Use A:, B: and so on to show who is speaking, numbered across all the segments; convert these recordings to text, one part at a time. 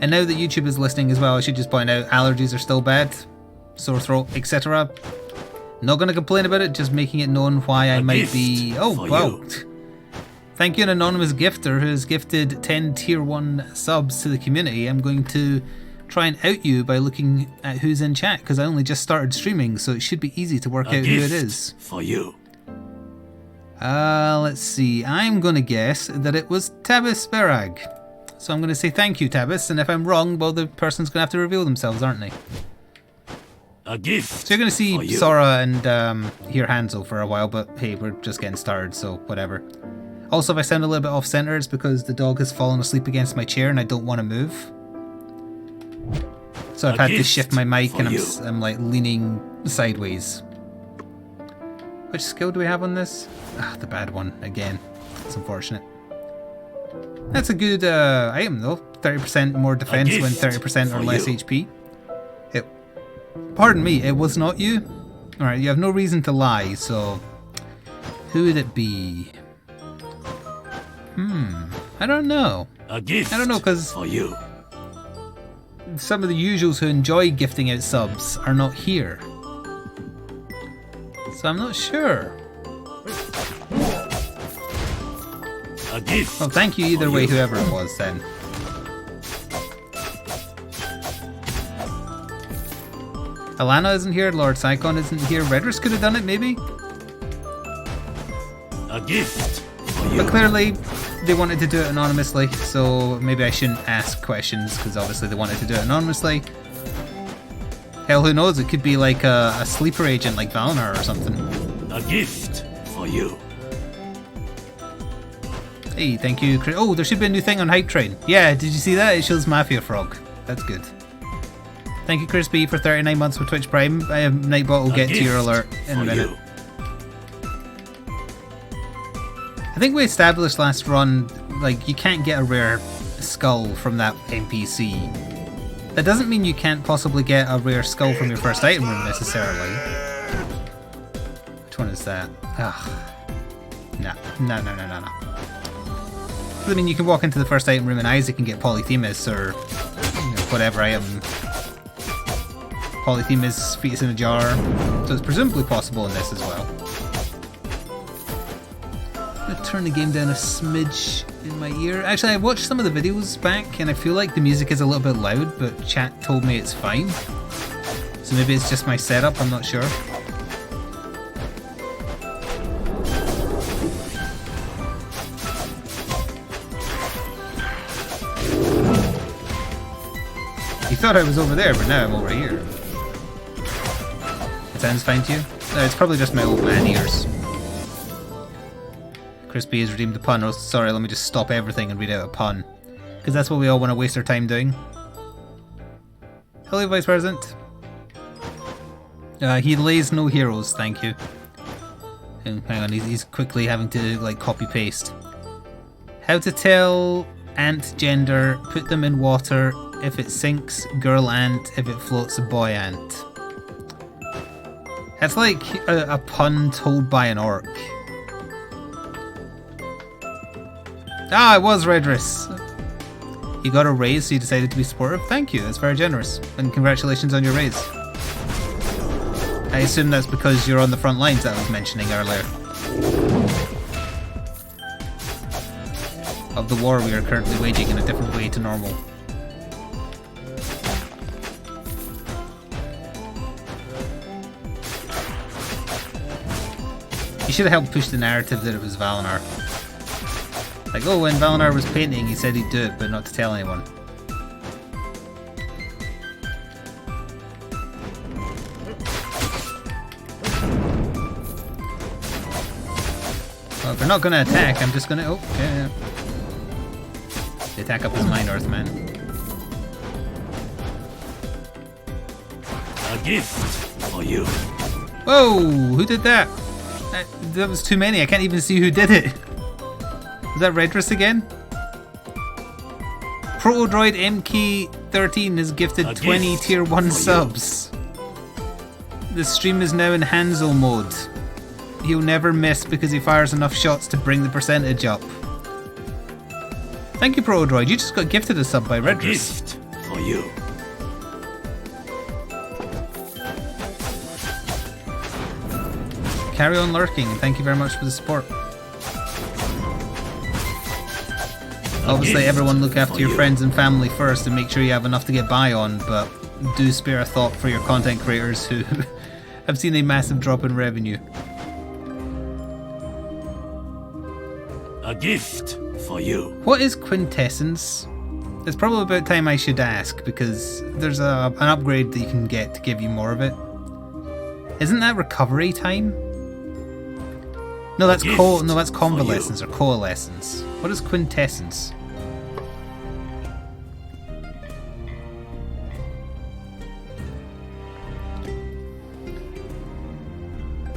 A: And now that YouTube is listening as well, I should just point out allergies are still bad, sore throat, etc. Not going to complain about it, just making it known why I might be... Oh, wow. Thank you, an anonymous gifter who has gifted 10 tier 1 subs to the community. I'm going to try and out you by looking at who's in chat, because I only just started streaming, so it should be easy to work out who it is.
B: For you.
A: Let's see. I'm going to guess that it was Tabis Berag. So I'm going to say thank you, Tabis, and if I'm wrong, well, the person's going to have to reveal themselves, aren't they?
B: A gift.
A: So you're going to see Sora and hear Hansel for a while, but hey, we're just getting started, so whatever. Also, if I sound a little bit off-center, it's because the dog has fallen asleep against my chair and I don't want to move. So I've had to shift my mic and I'm like leaning sideways. Which skill do we have on this? Ah, the bad one again. It's unfortunate. That's a good item though. 30% more defense when 30% or less HP. Pardon me, it was not you? Alright, you have no reason to lie, so... Who would it be? I don't know.
B: A gift.
A: I don't know, because some of the usuals who enjoy gifting out subs are not here. So I'm not sure.
B: A gift.
A: Well, thank you either way, whoever it was then. Alana isn't here, Lord Psychon isn't here, Redris could have done it maybe?
B: A gift.
A: But clearly they wanted to do it anonymously, so maybe I shouldn't ask questions because obviously they wanted to do it anonymously. Hell, who knows, it could be like a sleeper agent like Valnar or something.
B: A gift for you.
A: Hey, thank you. Oh, there should be a new thing on Hype Train. Yeah, did you see that? It shows Mafia Frog. That's good. Thank you, Chris B, for 39 months with Twitch Prime. Nightbot will get to your alert in a minute. I think we established last run, like, you can't get a rare skull from that NPC. That doesn't mean you can't possibly get a rare skull from your first item room, necessarily. Which one is that? Ugh. No. I mean, you can walk into the first item room and Isaac can get Polyphemus or whatever item. Polyphemus, Fetus in a Jar. So it's presumably possible in this as well. I'm gonna turn the game down a smidge in my ear. Actually, I watched some of the videos back and I feel like the music is a little bit loud, but chat told me it's fine. So maybe it's just my setup, I'm not sure. You thought I was over there, but now I'm over here. It sounds fine to you? No, it's probably just my old man ears. Crispy has redeemed the pun. Oh, sorry, let me just stop everything and read out a pun. Because that's what we all want to waste our time doing. Hello, Vice President. He lays no heroes, thank you. And hang on, he's quickly having to like copy paste. How to tell ant gender, put them in water, if it sinks, girl ant, if it floats, a boy ant. That's like a pun told by an orc. Ah, it was Redris. You got a raise, so you decided to be supportive? Thank you, that's very generous. And congratulations on your raise. I assume that's because you're on the front lines that I was mentioning earlier. Of the war we are currently waging in a different way to normal. You should have helped push the narrative that it was Valnar. Like, oh, when Valnar was painting, he said he'd do it, but not to tell anyone. Well, if they're not going to attack, I'm just going to... Oh, yeah. They attack up as Mine Earth, man.
B: A gift for you.
A: Whoa! Who did that? That was too many. I can't even see who did it. Was that Redris again? Protodroid MK13 has gifted 20 tier 1 subs. The stream is now in Hansel mode. He'll never miss because he fires enough shots to bring the percentage up. Thank you, Protodroid. You just got gifted a sub by Redris.
B: for you.
A: Carry on lurking, and thank you very much for the support. Obviously, everyone look after your friends and family first and make sure you have enough to get by on, but do spare a thought for your content creators who have seen a massive drop in revenue.
B: A gift for you.
A: What is quintessence? It's probably about time I should ask, because there's an upgrade that you can get to give you more of it. Isn't that recovery time? No, that's convalescence or coalescence. What is quintessence?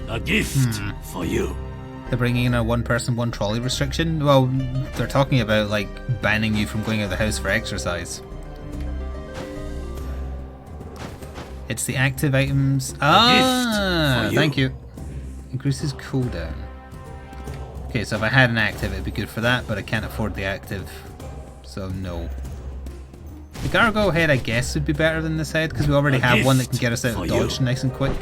B: A gift for you.
A: They're bringing in a one-person, one-trolley restriction? Well, they're talking about, like, banning you from going out of the house for exercise. It's the active items. Ah, thank you. Increases cooldown. Okay, so if I had an active, it'd be good for that, but I can't afford the active, so no. The Gargo head, I guess, would be better than this head, because we already have one that can get us out of dodge nice and quick.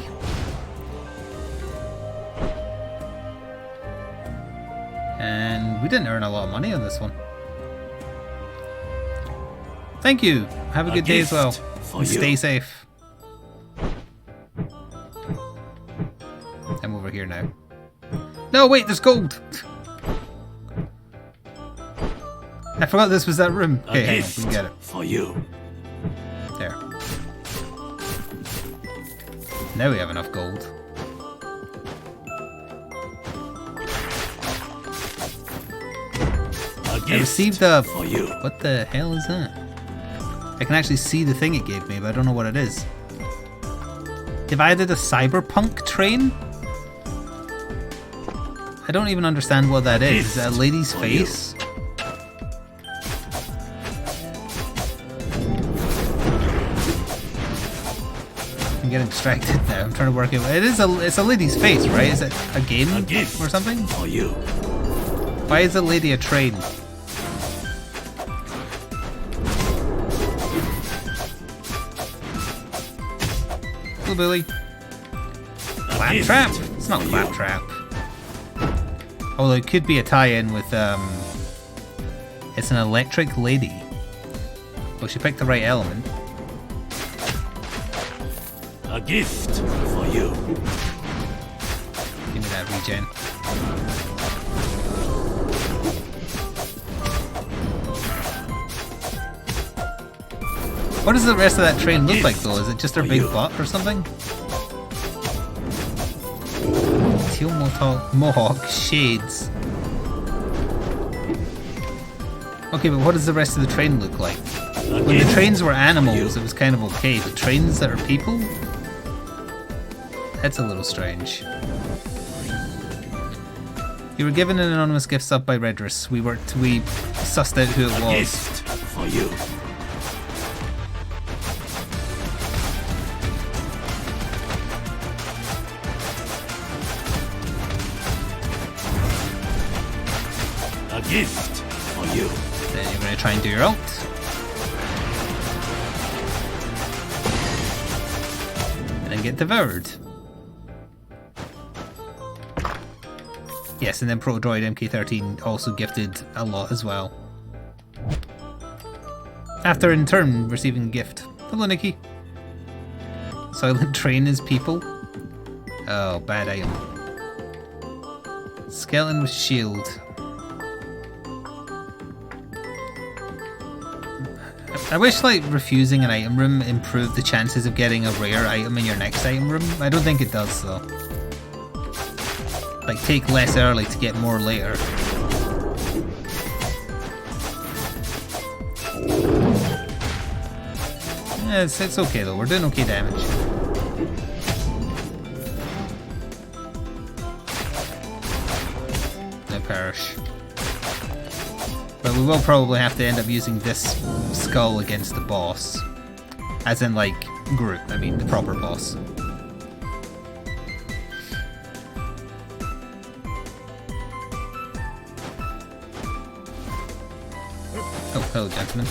A: And we didn't earn a lot of money on this one. Thank you. Have a good day as well. And stay safe. I'm over here now. No, wait, there's gold. I forgot this was that room. Okay, hang on, we can get it.
B: For you.
A: There. Now we have enough gold. I received a... What the hell is that? I can actually see the thing it gave me, but I don't know what it is. They've added a cyberpunk train? I don't even understand what that is. Is that a lady's face? I'm getting distracted now. I'm trying to work it. It's a lady's face, right? Is it a game or something? Why is a lady a train? Hello, Billy. Claptrap? It's not Claptrap. Although it could be a tie-in with, it's an electric lady. Well, she picked the right element.
B: A gift for you.
A: Give me that regen. What does the rest of that train look like, though? Is it just her big butt or something? Teal mohawk shades. Okay, but what does the rest of the train look like? When the trains were animals, it was kind of okay, but trains that are people? That's a little strange. You were given an anonymous gift sub by Redress. We sussed out who it was.
B: Gift for you. A gift for you.
A: Then you're going to try and do your ult. And then get devoured. Yes, and then Proto Droid MK13 also gifted a lot as well. After in turn receiving a gift. Hello, Nikki. Silent train is people. Oh, bad item. Skeleton with shield. I wish, like, refusing an item room improved the chances of getting a rare item in your next item room. I don't think it does, though. Like, take less early to get more later. Yeah, it's okay, though. We're doing okay damage. No perish. But we will probably have to end up using this skull against the boss. As in, like, Groot. I mean, the proper boss. Oh, hello, gentlemen.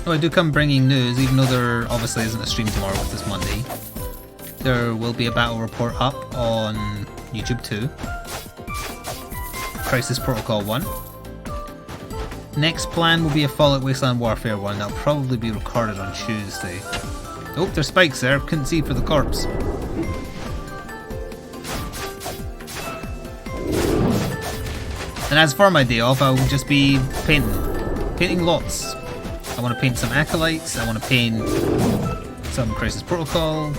A: Oh, I do come bringing news, even though there obviously isn't a stream tomorrow because it's Monday. There will be a battle report up on YouTube 2. Crisis Protocol 1. Next plan will be a Fallout Wasteland Warfare 1. That'll probably be recorded on Tuesday. Oh, there's spikes there. Couldn't see for the corpse. And as for my day off, I will just be painting lots. I want to paint some Acolytes, I want to paint some Crisis Protocol.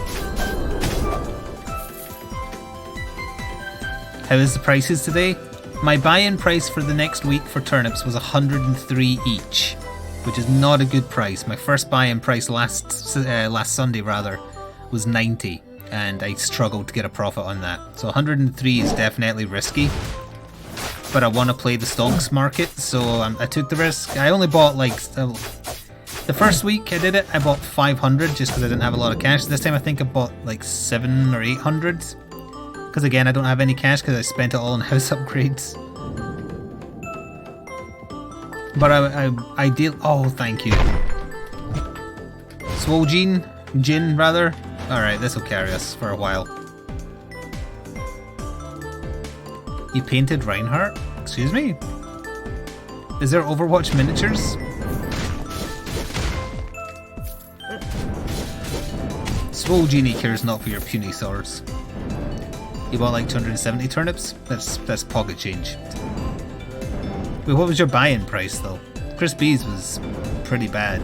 A: How is the prices today? My buy-in price for the next week for turnips was 103 each, which is not a good price. My first buy-in price last Sunday was 90, and I struggled to get a profit on that. So 103 is definitely risky. But I want to play the stocks market, so I took the risk. I only bought like the first week I did it, I bought 500 just because I didn't have a lot of cash. This time I think I bought like 700 or 800 because again I don't have any cash because I spent it all on house upgrades. But I did. Oh, thank you, Swole Jin rather. All right, this will carry us for a while. You painted Reinhardt? Excuse me? Is there Overwatch miniatures? Swole Genie cares not for your puny swords. You bought like 270 turnips? That's pocket change. Wait, what was your buy-in price though? Chris B's was pretty bad.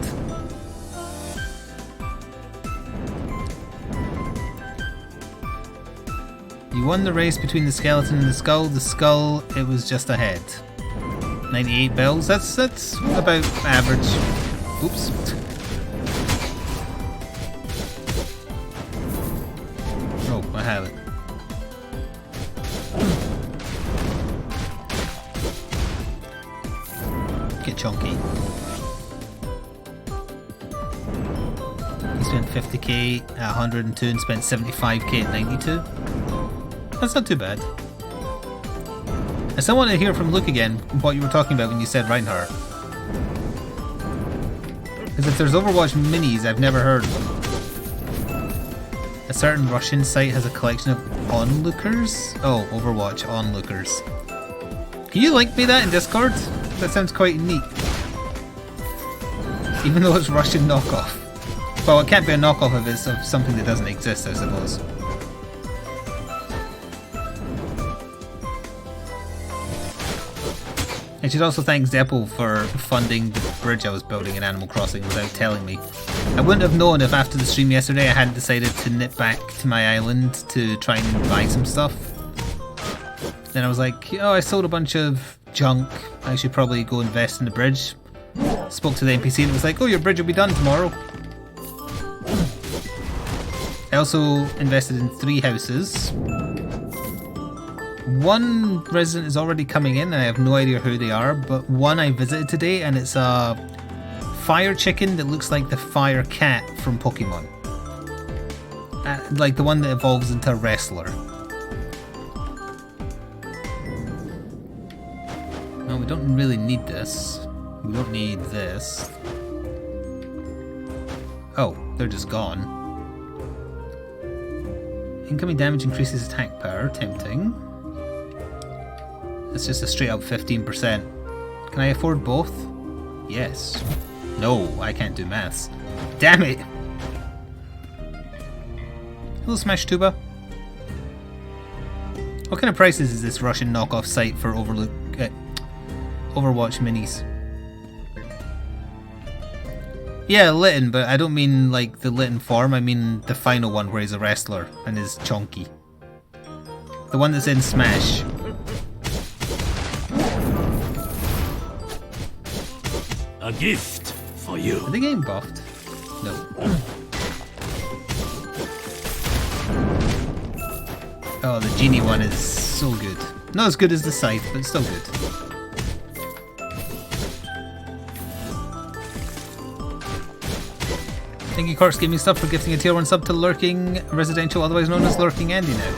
A: You won the race between the skeleton and the skull. The skull, it was just ahead. 98 bells. That's about average. Oops. Oh, I have it. Get chunky. He spent 50k at 102 and spent 75k at 92. That's not too bad. I still want to hear from Luke again what you were talking about when you said Reinhardt. Because if there's Overwatch minis, I've never heard of them. A certain Russian site has a collection of onlookers? Oh, Overwatch onlookers. Can you link me that in Discord? That sounds quite neat. Even though it's Russian knockoff. Well, it can't be a knockoff if it's of something that doesn't exist, I suppose. I should also thank Zeppel for funding the bridge I was building in Animal Crossing without telling me. I wouldn't have known if after the stream yesterday I hadn't decided to nip back to my island to try and buy some stuff. Then I was like, oh, I sold a bunch of junk, I should probably go invest in the bridge. Spoke to the NPC and it was like, oh, your bridge will be done tomorrow. I also invested in 3 houses. One resident is already coming in and I have no idea who they are, but one I visited today and it's a fire chicken that looks like the fire cat from Pokemon. Like the one that evolves into a wrestler. No, we don't really need this. We don't need this. Oh, they're just gone. Incoming damage increases attack power, tempting. It's just a straight up 15%. Can I afford both? Yes. No, I can't do maths. Damn it! Hello, Smash Tuba. What kind of prices is this Russian knockoff site for Overwatch minis? Yeah, Litten, but I don't mean like the Litten form, I mean the final one where he's a wrestler and is chunky. The one that's in Smash.
B: A gift for you.
A: Are they getting buffed? No. Oh, the genie one is so good. Not as good as the scythe, but still good. Thank you, Corks Gaming Stuff, for gifting a tier 1 sub to Lurking Residential, otherwise known as Lurking Andy now.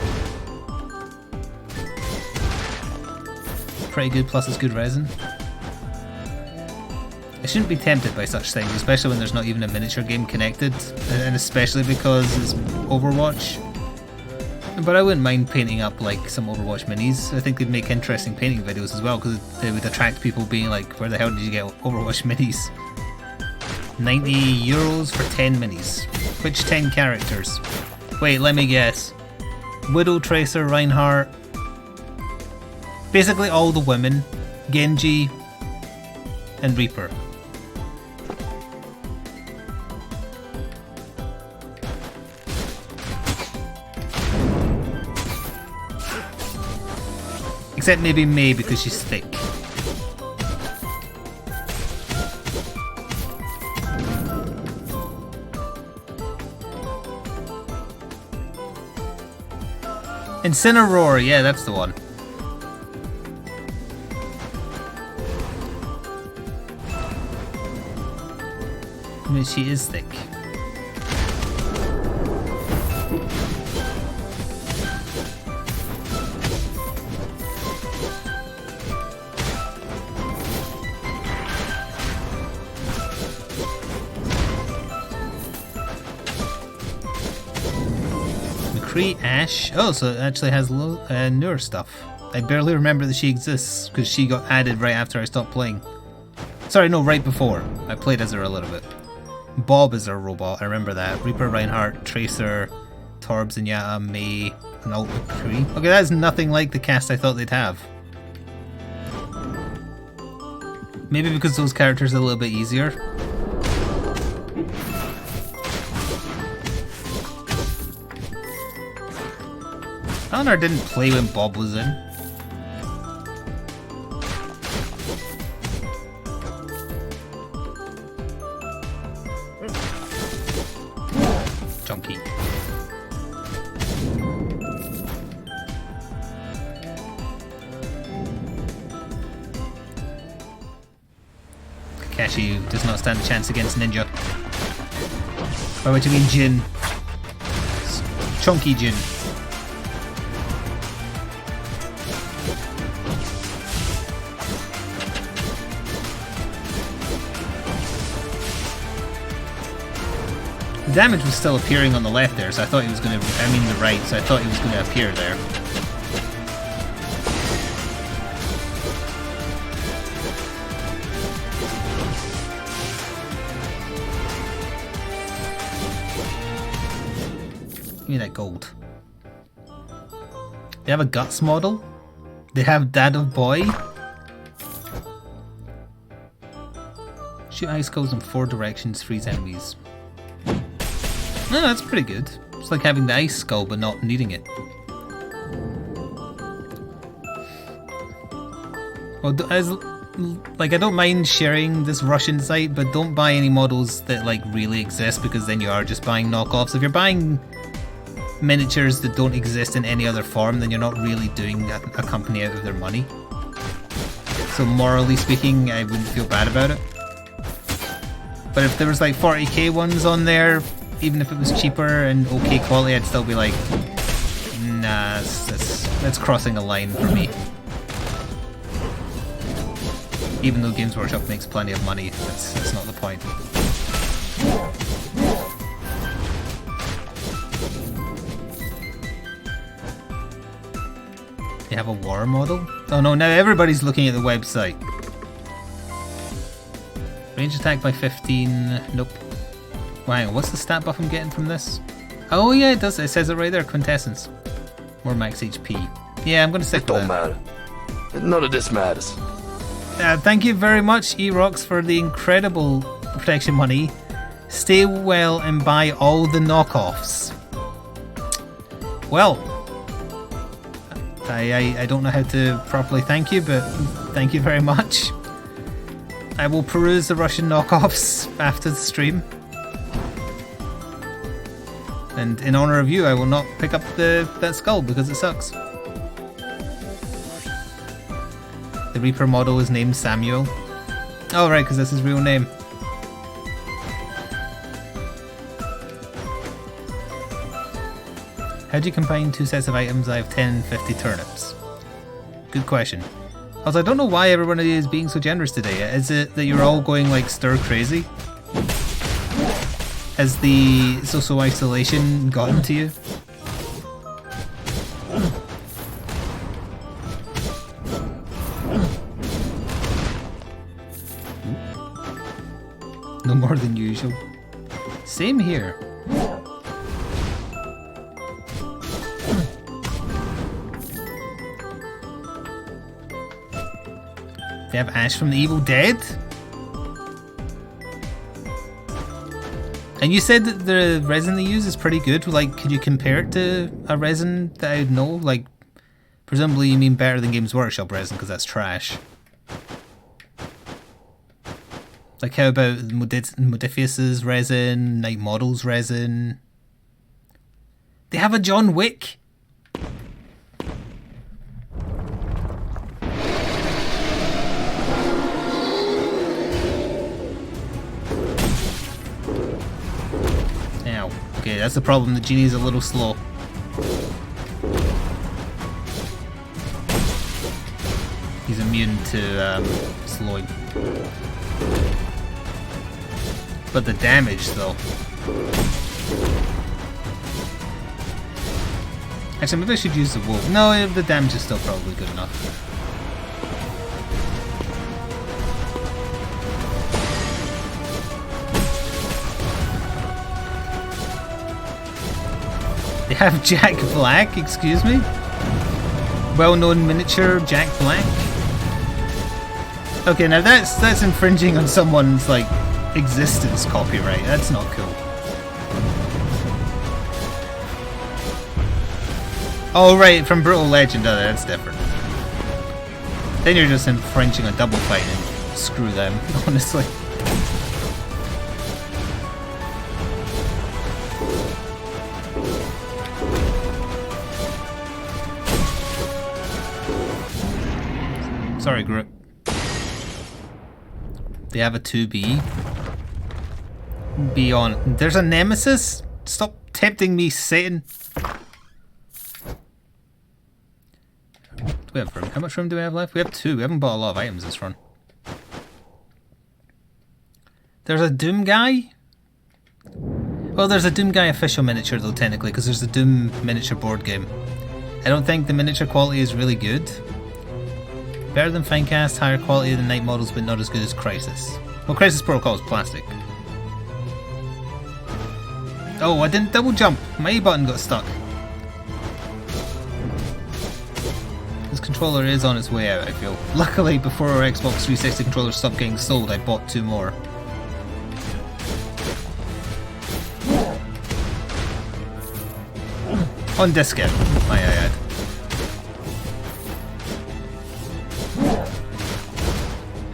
A: Pretty good, plus it's good resin. I shouldn't be tempted by such things, especially when there's not even a miniature game connected, and especially because it's Overwatch. But I wouldn't mind painting up like some Overwatch minis. I think they'd make interesting painting videos as well, because they would attract people being like, where the hell did you get Overwatch minis? 90 euros for 10 minis. Which 10 characters? Wait, let me guess. Widow, Tracer, Reinhardt. Basically all the women. Genji and Reaper. Except maybe May because she's thick. Incineroar, yeah, that's the one. I mean, she is thick. Ash. Oh, so it actually has newer stuff. I barely remember that she exists because she got added right after I stopped playing. Sorry, no, right before. I played as her a little bit. Bob is her robot, I remember that. Reaper, Reinhardt, Tracer, Torbs, and Yata, May, and Alt McCree. Okay, that is nothing like the cast I thought they'd have. Maybe because those characters are a little bit easier. Eleanor didn't play when Bob was in. Chunky. Kakashi does not stand a chance against Ninja. By which I mean Jin. Chunky Jin. Damage was still appearing on the left there, so I thought he was going to, I mean the right, so I thought he was going to appear there. Give me that gold. They have a Guts model? They have Dad of Boy? Shoot ice skulls in 4 directions, freeze enemies. No, that's pretty good. It's like having the ice skull but not needing it. Well, I don't mind sharing this Russian site, but don't buy any models that like really exist, because then you are just buying knockoffs. If you're buying miniatures that don't exist in any other form, then you're not really doing a company out of their money. So morally speaking, I wouldn't feel bad about it. But if there was like 40k ones on there, even if it was cheaper and okay quality, I'd still be like, nah, that's crossing a line for me. Even though Games Workshop makes plenty of money, that's not the point. They have a war model? Oh no, now everybody's looking at the website. Range attack by 15, nope. Wow, what's the stat buff I'm getting from this? Oh yeah, it does. It says it right there. Quintessence. More max HP. Yeah, I'm going to stick with that.
C: Don't matter. None of this matters.
A: Thank you very much, Erox, for the incredible protection money. Stay well and buy all the knockoffs. Well, I don't know how to properly thank you, but thank you very much. I will peruse the Russian knockoffs after the stream. And in honor of you, I will not pick up that skull because it sucks. The Reaper model is named Samuel. Oh right, because that's his real name. How do you combine 2 sets of items? I have 10 and 50 turnips. Good question. Also, I don't know why everybody is being so generous today. Is it that you're all going like stir crazy? Has the social isolation gotten to you? No more than usual. Same here. They have Ash from the Evil Dead? And you said that the resin they use is pretty good. Like, could you compare it to a resin that I'd know? Like, presumably you mean better than Games Workshop resin, because that's trash. Like, how about Modifius's resin, Night Model's resin? They have a John Wick! Ow. Okay, that's the problem. The genie's a little slow. He's immune to slowing. But the damage, though. Actually, maybe I should use the wolf. No, the damage is still probably good enough. They have Jack Black, excuse me? Well-known miniature Jack Black? Okay, now that's infringing on someone's, like, existence copyright. That's not cool. Oh right, from Brutal Legend, that's different. Then you're just infringing on Double Fine and screw them, honestly. Sorry, Groot. They have a 2B. Beyond. There's a Nemesis? Stop tempting me, Satan. Do we have room? How much room do we have left? We have 2. We haven't bought a lot of items this run. There's a Doom guy? Well, there's a Doom guy official miniature though, technically, because there's a Doom miniature board game. I don't think the miniature quality is really good. Better than Finecast, higher quality than Night Models, but not as good as Crisis. Well, Crisis Protocol is plastic. Oh, I didn't double jump. My A button got stuck. This controller is on its way out, I feel. Luckily, before our Xbox 360 controllers stopped getting sold, I bought 2 more. On discount, might I add.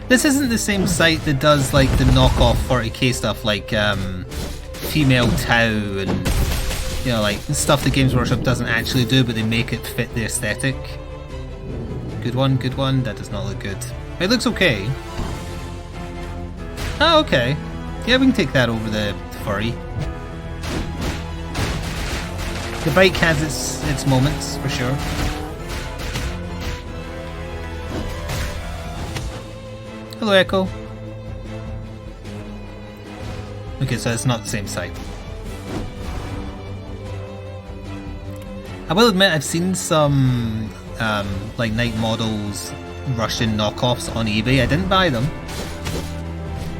A: This isn't the same site that does like the knockoff 40k stuff like Female Tau and you know like stuff that Games Workshop doesn't actually do but they make it fit the aesthetic. Good one, good one. That does not look good. It looks okay. Oh, okay. Yeah, we can take that over the furry. The bike has its moments for sure. Hello, Echo. Okay, so it's not the same site. I will admit I've seen some like Night Models Russian knockoffs on eBay. I didn't buy them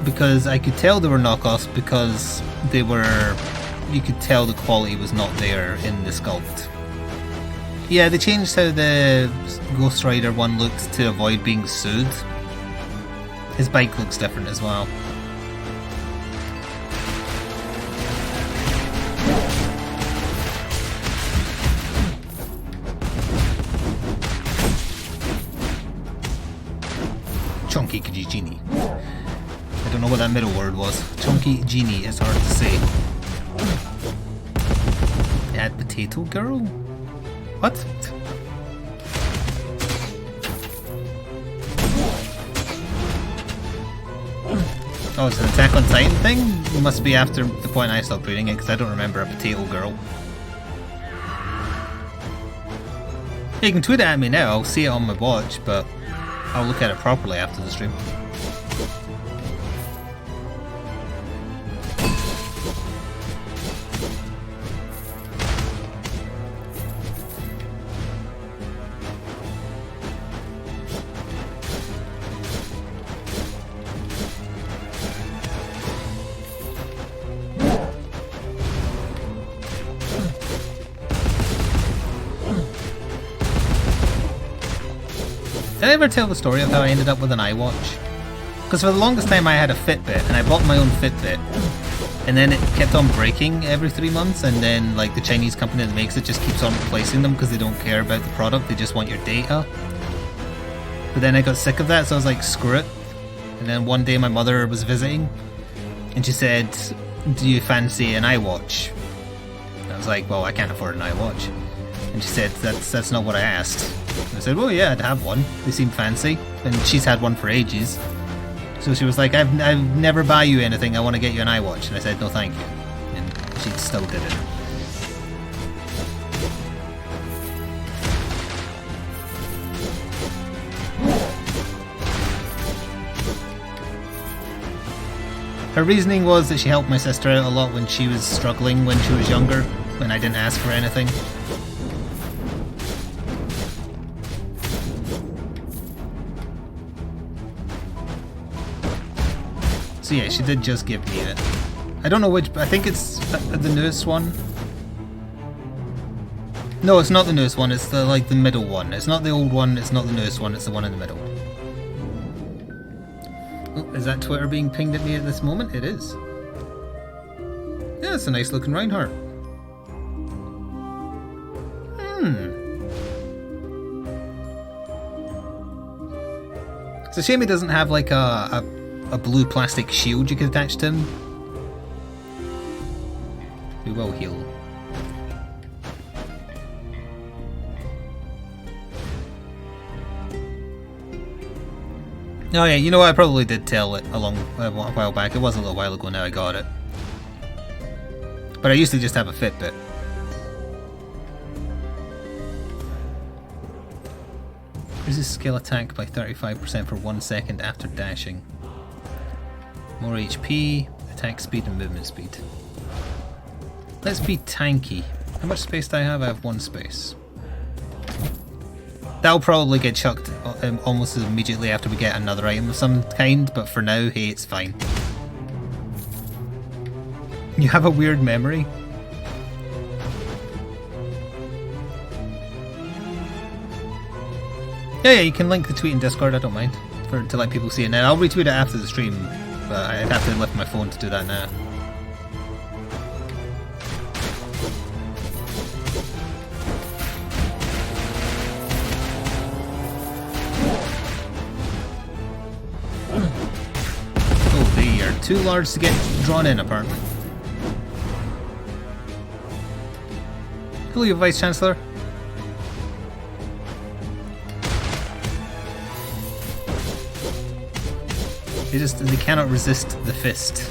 A: because I could tell they were knockoffs because they were, you could tell the quality was not there in the sculpt. Yeah, they changed how the Ghost Rider one looked to avoid being sued. His bike looks different as well. Chunky Genie. I don't know what that middle word was. Chunky Genie is hard to say. Add Potato Girl? What? Oh, it's an Attack on Titan thing? It must be after the point I stopped reading it, because I don't remember a Potato Girl. Yeah, you can tweet it at me now, I'll see it on my watch, but I'll look at it properly after the stream. Did I ever tell the story of how I ended up with an iWatch? Because for the longest time I had a Fitbit, and I bought my own Fitbit, and then it kept on breaking every 3 months, and then like the Chinese company that makes it just keeps on replacing them because they don't care about the product, they just want your data. But then I got sick of that, so I was like, screw it. And then one day my mother was visiting, and she said, do you fancy an iWatch? And I was like, well, I can't afford an iWatch. And she said, that's not what I asked. And I said, well, yeah, I'd have one. They seem fancy. And she's had one for ages. So she was like, I've never buy you anything. I want to get you an iWatch. And I said, no, thank you. And she still did it. Her reasoning was that she helped my sister out a lot when she was struggling when she was younger, when I didn't ask for anything. So yeah, she did just give me it. I don't know which, I think it's the newest one. No, it's not the newest one, it's the like the middle one. It's not the old one, it's not the newest one, it's the one in the middle. Oh, is that Twitter being pinged at me at this moment? It is. Yeah, it's a nice looking Reinhardt. It's a shame he doesn't have like a blue plastic shield you could attach to him. We will heal. Oh yeah, you know what, I probably did tell it a while back. It was a little while ago now I got it. But I used to just have a Fitbit. Increases skill attack by 35% for 1 second after dashing. More HP, attack speed and movement speed. Let's be tanky. How much space do I have? I have 1 space. That'll probably get chucked almost immediately after we get another item of some kind, but for now, hey, it's fine. You have a weird memory? Yeah, you can link the tweet in Discord, I don't mind, to let people see it now. I'll retweet it after the stream, but I'd have to lift my phone to do that now. Oh, they are too large to get drawn in, apparently. Hello, Vice Chancellor. They cannot resist the fist.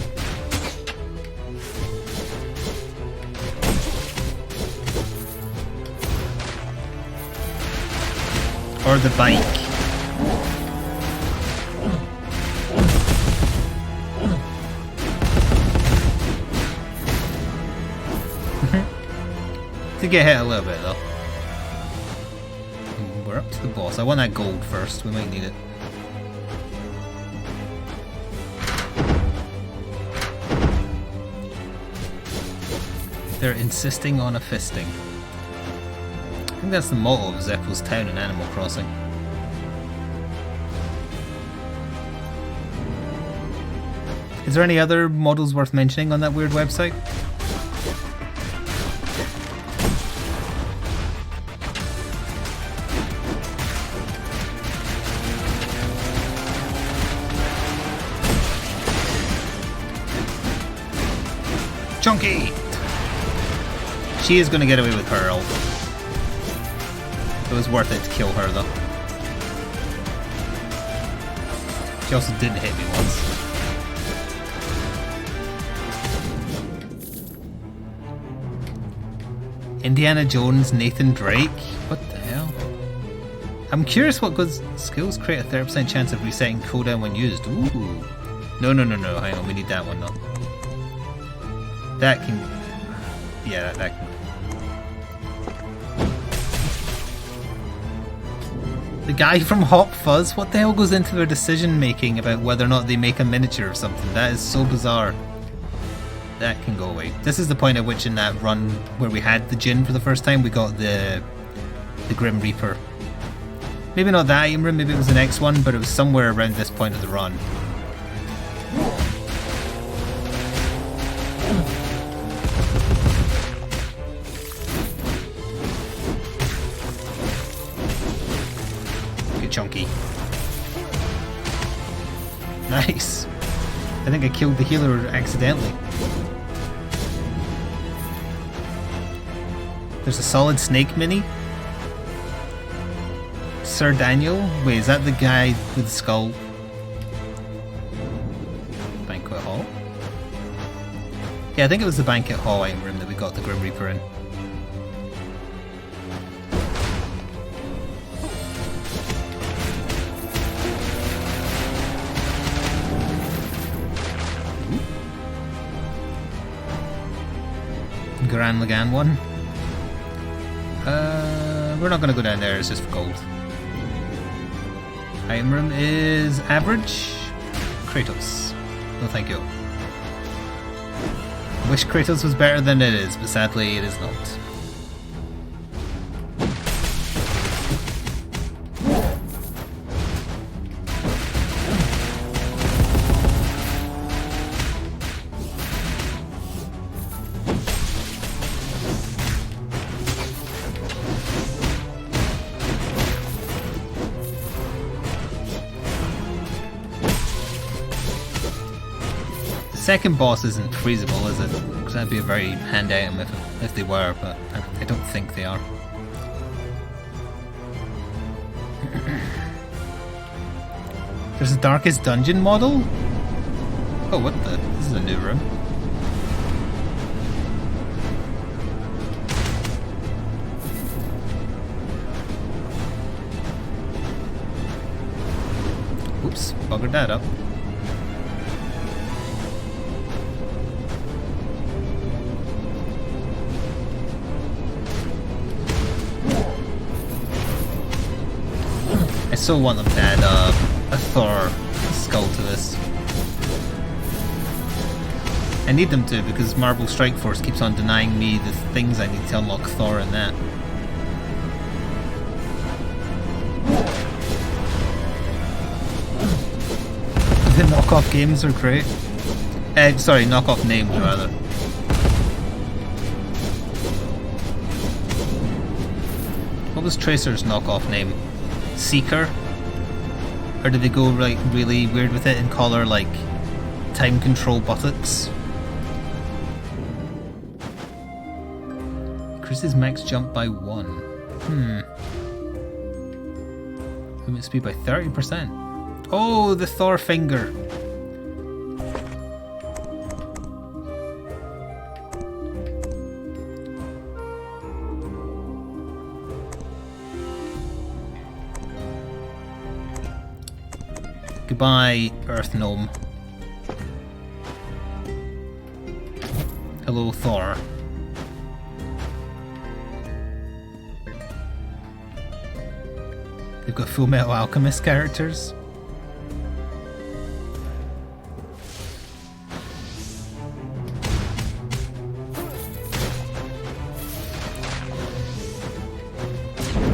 A: Or the bike. To get hit a little bit though. We're up to the boss. I want that gold first, we might need it. They're insisting on a fisting. I think that's the motto of Zeppel's town in Animal Crossing. Is there any other models worth mentioning on that weird website? Chunky! She is going to get away with her ult. It was worth it to kill her though. She also didn't hit me once. Indiana Jones, Nathan Drake? What the hell? I'm curious what good skills create a 30% chance of resetting cooldown when used. Ooh. No. Hang on, we need that one though. That can... Yeah, that can... The guy from Hot Fuzz, what the hell goes into their decision making about whether or not they make a miniature of something? That is so bizarre. That can go away. This is the point at which in that run where we had the Djinn for the first time, we got the Grim Reaper. Maybe not that item room, maybe it was the next one, but it was somewhere around this point of the run. Get chunky. Nice. I think I killed the healer accidentally. There's a solid snake mini. Sir Daniel? Wait, is that the guy with the skull? Banquet Hall? Yeah, I think it was the Banquet Hall item room that we got the Grim Reaper in. Gran Lagan one. We're not going to go down there, it's just for gold. Item room is average. Kratos. No thank you. Wish Kratos was better than it is, but sadly it is not. Second boss isn't freezable, is it? Because that'd be a very handy item if they were, but I don't think they are. There's a Darkest Dungeon model? Oh, what the? This is a new room. Oops, buggered that up. I so want them to add a Thor skull to this. I need them to, because Marvel Strike Force keeps on denying me the things I need to unlock Thor in that. The knockoff games are great. Sorry, knockoff names rather. What was Tracer's knockoff name? Seeker? Or did they go like really weird with it and call her like time control buttocks? Increases max jump by 1. Movement speed by 30%. Oh, the Thor finger. Goodbye, Earth Gnome. Hello, Thor. They've got Full Metal Alchemist characters.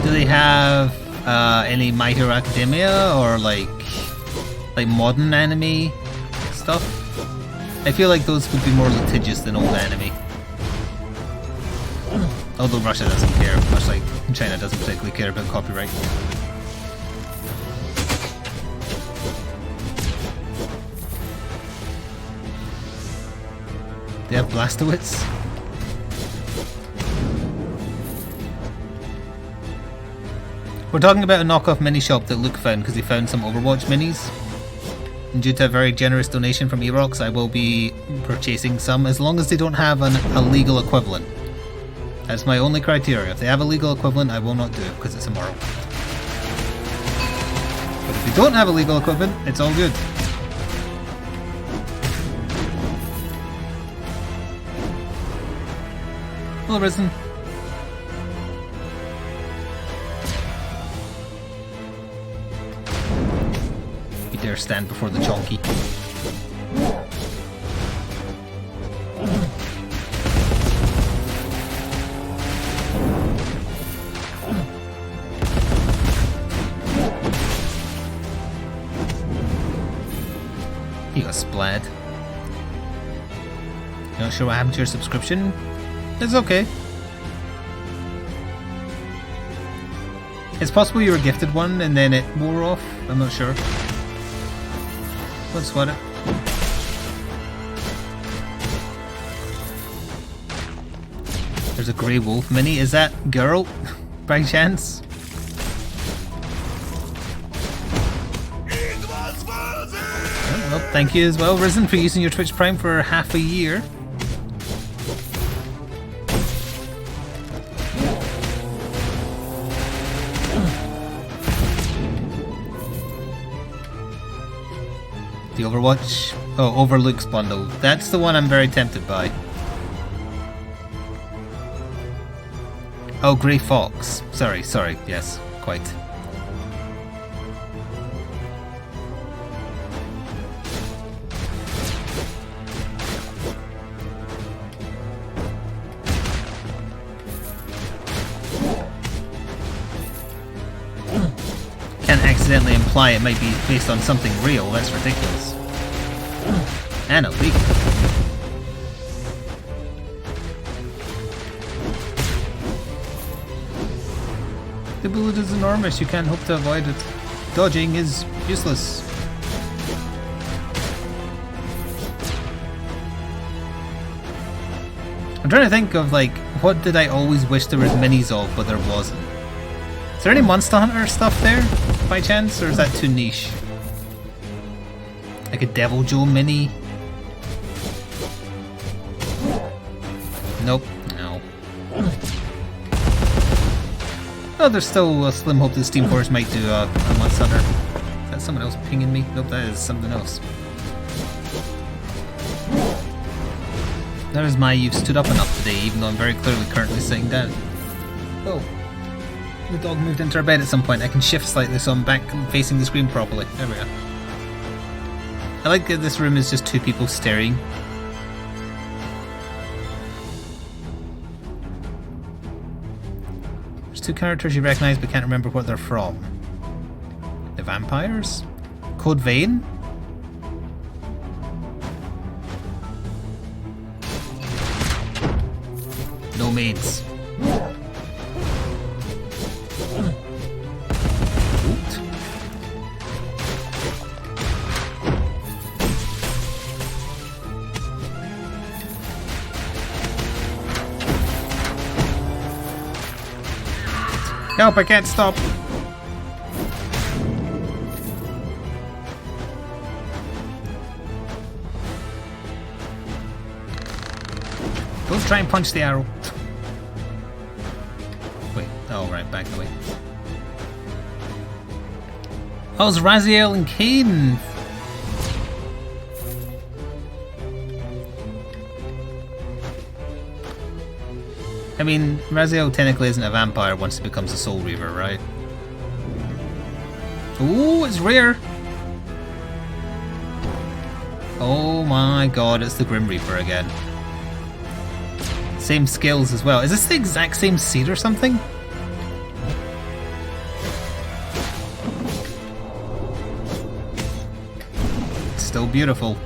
A: Do they have any My Hero Academia or like modern anime stuff? I feel like those would be more litigious than old anime. Although Russia doesn't care, much like China doesn't particularly care about copyright. They have Blastowitz? We're talking about a knockoff mini shop that Luke found because he found some Overwatch minis. And due to a very generous donation from Erox, I will be purchasing some as long as they don't have a legal equivalent. That's my only criteria. If they have a legal equivalent, I will not do it because it's immoral. don't have illegal equipment. It's all good. Hello, Risen. You dare stand before the chonky. You got splat. You're not sure what happened to your subscription? It's okay. It's possible you were gifted one and then it wore off. I'm not sure. Let's sweat it. There's a Grey Wolf mini. Is that girl by chance? Oh, well, thank you as well, Risen, for using your Twitch Prime for half a year. The Overwatch... Oh, Overlooks bundle. That's the one I'm very tempted by. Oh, Grey Fox. Sorry, yes, quite. Can't accidentally imply it might be based on something real. That's ridiculous. And illegal. The bullet is enormous. You can't hope to avoid it. Dodging is useless. I'm trying to think of, like, what did I always wish there was minis of, but there wasn't. Is there any Monster Hunter stuff there, by chance, or is that too niche? Like a Devil Joe mini? Nope. No. Oh, there's still a slim hope that Steam Force might do a Monster Hunter. Is that someone else pinging me? Nope, that is something else. That is my you've stood up enough today, even though I'm very clearly currently sitting down. Oh. The dog moved into our bed at some point. I can shift slightly so I'm back facing the screen properly. There we go. I like that this room is just two people staring. There's two characters you recognise but can't remember what they're from. The vampires? Code Vein? No maids. Help, I can't stop. Don't try and punch the arrow. Wait, oh right, back the way. Oh, it's Raziel and Caden. I mean, Raziel technically isn't a vampire once it becomes a Soul Reaver, right? Ooh, it's rare! Oh my god, it's the Grim Reaper again. Same skills as well. Is this the exact same seed or something? It's still beautiful.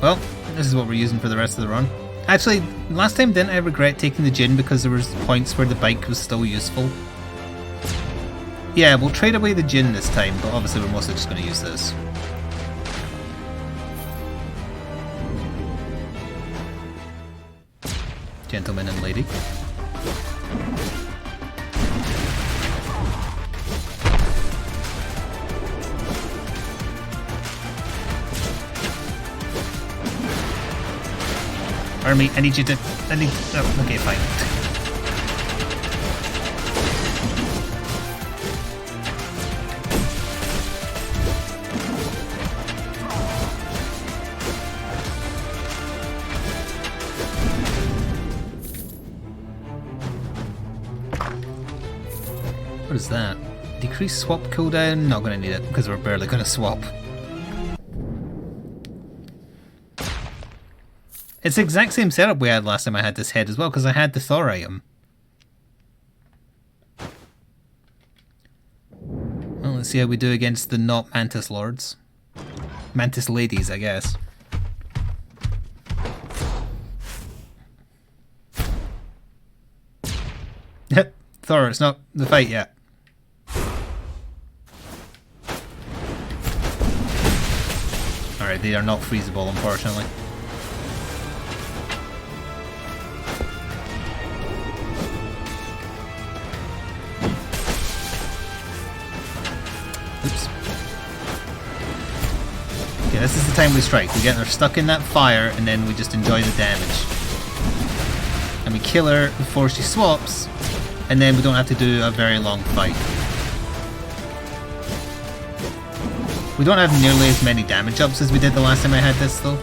A: Well, this is what we're using for the rest of the run. Actually, last time didn't I regret taking the Jinn because there was points where the bike was still useful? Yeah, we'll trade away the Jinn this time, but obviously we're mostly just going to use this. Gentleman and lady. Army, I need you to... Oh, okay, fine. What is that? Decrease swap cooldown? Not going to need it because we're barely going to swap. It's the exact same setup we had last time I had this head as well, because I had the Thor item. Well, let's see how we do against the not Mantis Lords. Mantis Ladies, I guess. Yep, Thor, it's not the fight yet. Alright, they are not freezable, unfortunately. Oops. Okay, this is the time we strike. We get her stuck in that fire, and then we just enjoy the damage. And we kill her before she swaps, and then we don't have to do a very long fight. We don't have nearly as many damage ups as we did the last time I had this, though.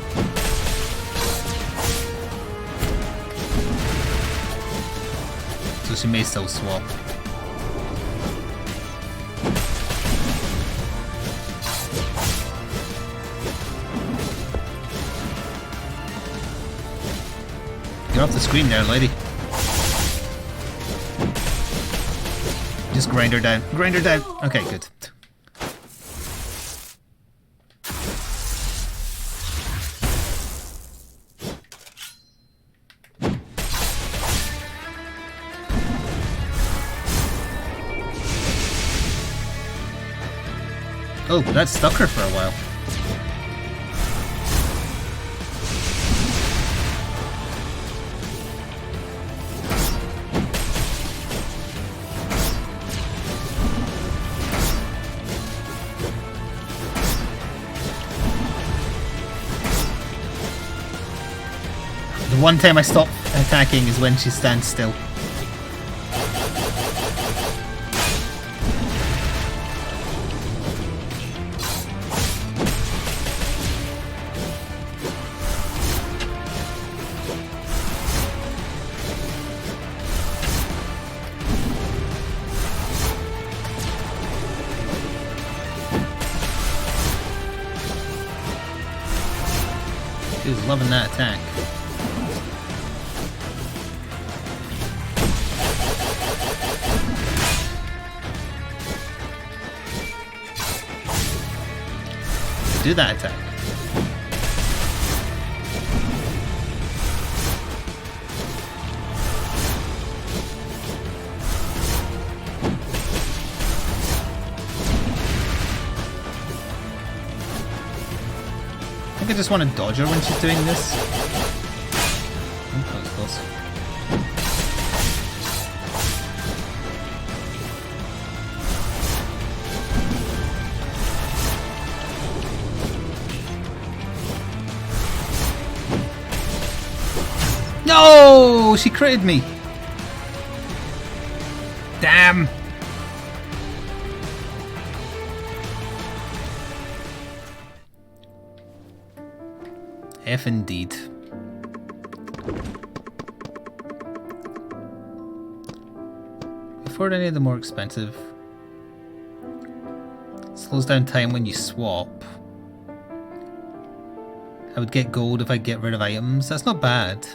A: So she may still swap. You're off the screen there, lady. Just grind her down. Grind her down. Okay, good. Oh, that stuck her for a while. The one time I stop attacking is when she stands still. She was loving that attack. Do that attack. I think I just want to dodge her when she's doing this. Oh, that was close. No! She critted me! Damn! F indeed. Afford any of the more expensive. Slows down time when you swap. I would get gold if I get rid of items. That's not bad.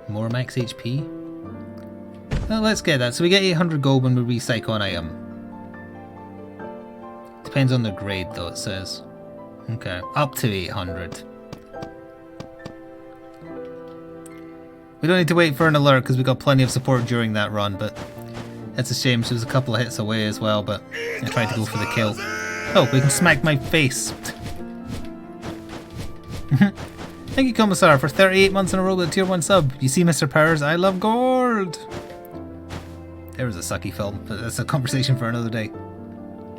A: More max HP? Well, let's get that. So we get 800 gold when we recycle an item. Depends on the grade though, it says. Okay, up to 800. We don't need to wait for an alert because we got plenty of support during that run, but that's a shame. She was a couple of hits away as well, but I tried to go for the kill. Oh, we can smack my face. Thank you, Commissar, for 38 months in a row with a tier 1 sub. You see, Mr. Powers, I love gold. There was a sucky film, but that's a conversation for another day.